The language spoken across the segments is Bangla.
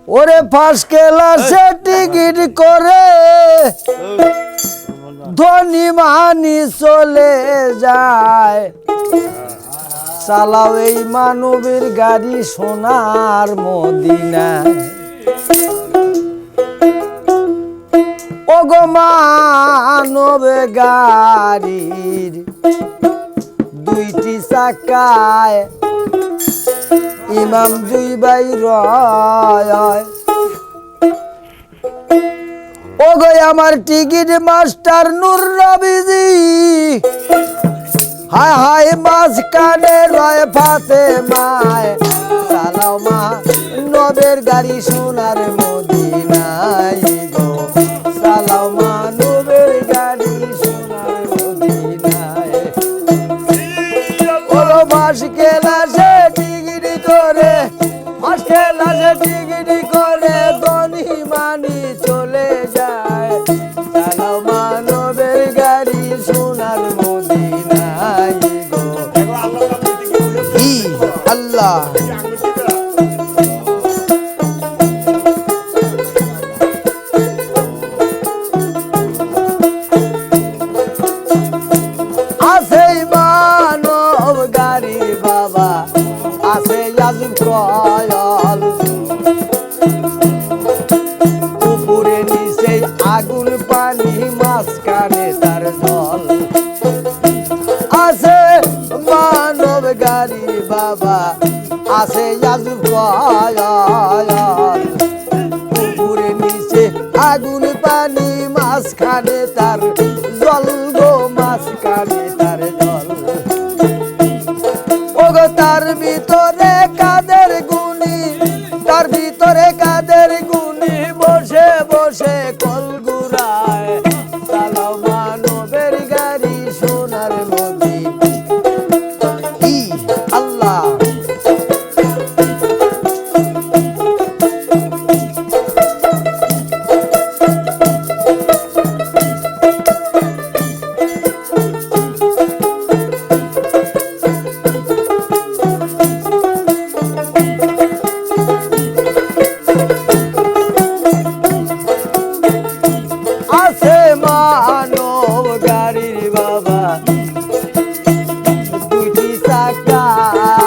ওরে ফার্স্ট ক্লাসে টিকিট করে ধনী মানি চলে যায়। চালাও এই মানবের গাড়ি সোনার মদিনায়। ওগো মানব গাড়ির দুইটি চাকায় ইমাম দুই ভাই রয়। ওগো আমার টিকিট মাস্টার নূর নবীজি, হায় হায় মাঝখানে রয় ফাতেমায়। চালাও মা নবের গাড়ি সোনার মদিনায় গো, চালাও মা নবের গাড়ি সোনার মদিনায়। ওগো মাস ক্লাসে টিকিট করে, মাস ক্লাসে টিকিট করে ধনী মানি চলে যায়। চালাও মা নবের গাড়ি সোনার মদিনায় গো। আল্লাহ আছে মানব গাড়ি বাবা, আছে আজব কয়ল। উপরে নিচে আগুন পানি মাঝখানে তার জল। আছে মানব গাড়ি বাবা, আছে আজব কয়ল। উপরে নিচে আগুন পানি মাঝখানে তার জল গো, মাঝখানে তার জল। ওগো তার ভিতরে কাদের গুণী, তার ভিতরে কাদের গুণী বসে বসে কল গুড়ায়। চালাও মানবের গাড়ি সোনার মদিনায়। আল্লাহ আছে মানব গাড়ির বাবা দুইটি চাকায়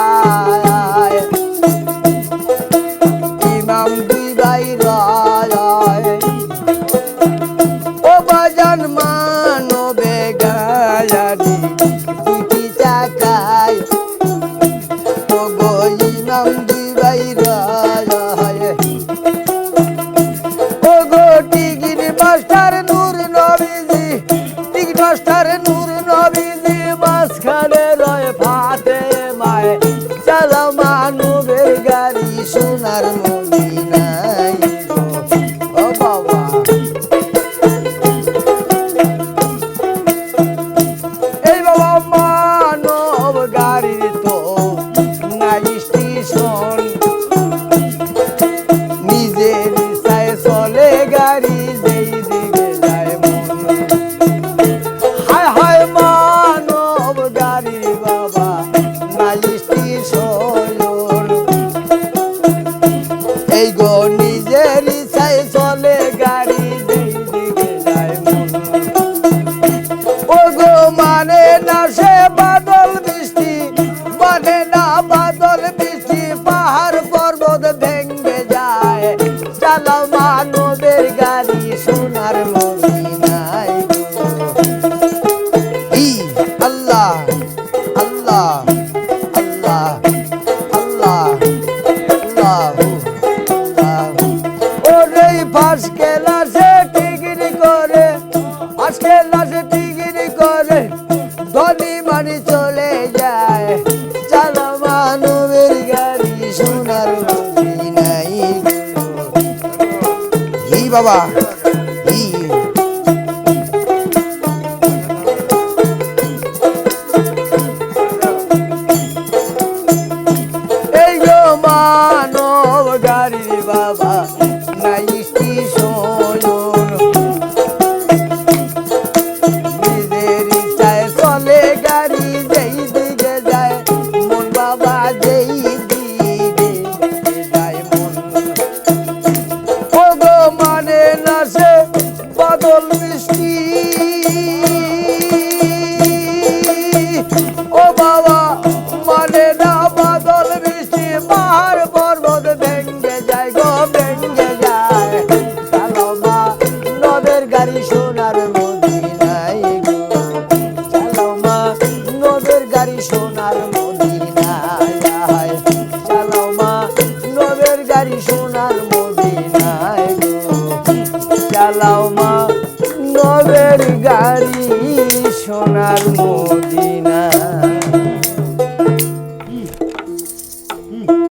ইমাম দুই ভাই রয়। ও বাজান মানবে গাড়ি দুইটি চাকায়, ও গো ইমাম দুই ভাই রয়। ও গো টিকিট মাস্টার নূর নবীজি, টিকিট মাস্টার নূর নবীজি মাঝখানে রয় ফাতেমায়। চালাও মানবের গাড়ি সোনার মদিনায় গো। ও বাবা এই বাবা মানব গাড়ির তো নাই স্টেশন, নিজের ইচ্ছায় চলে গাড়ি যেই দিকে যায় মন। হায় হায় মানব গাড়ি বাবা নাই স্টেশন, এই গো নিজের ইচ্ছায় চলে গাড়ি যেই দিকে যায় মন। ও গো মানে না সে বাদল বৃষ্টি, মানে না বাদল বৃষ্টি, পাহাড় পর্বত ভেঙে যায়। চালাও মানবের গাড়ি সোনার মদিনায় গো। আল্লাহ আল্লাহ আল্লাহ আল্লাহ আল্লাহ। ওরে ফার্স্ট ক্লাসে টিকিট করে, ফার্স্ট ক্লাসে টিকিট করে ধনী মানি চলে যায়। চালাও মানবের গাড়ি সোনার মদিনায় গো। বাবা এই গো মানব গাড়ি বাবা নাই স্টেশন, নিজের ইচ্ছায় চলে গাড়ি যেই দিকে যায় মন বাবা, যেই দিকে যায় গাড়ি সোনার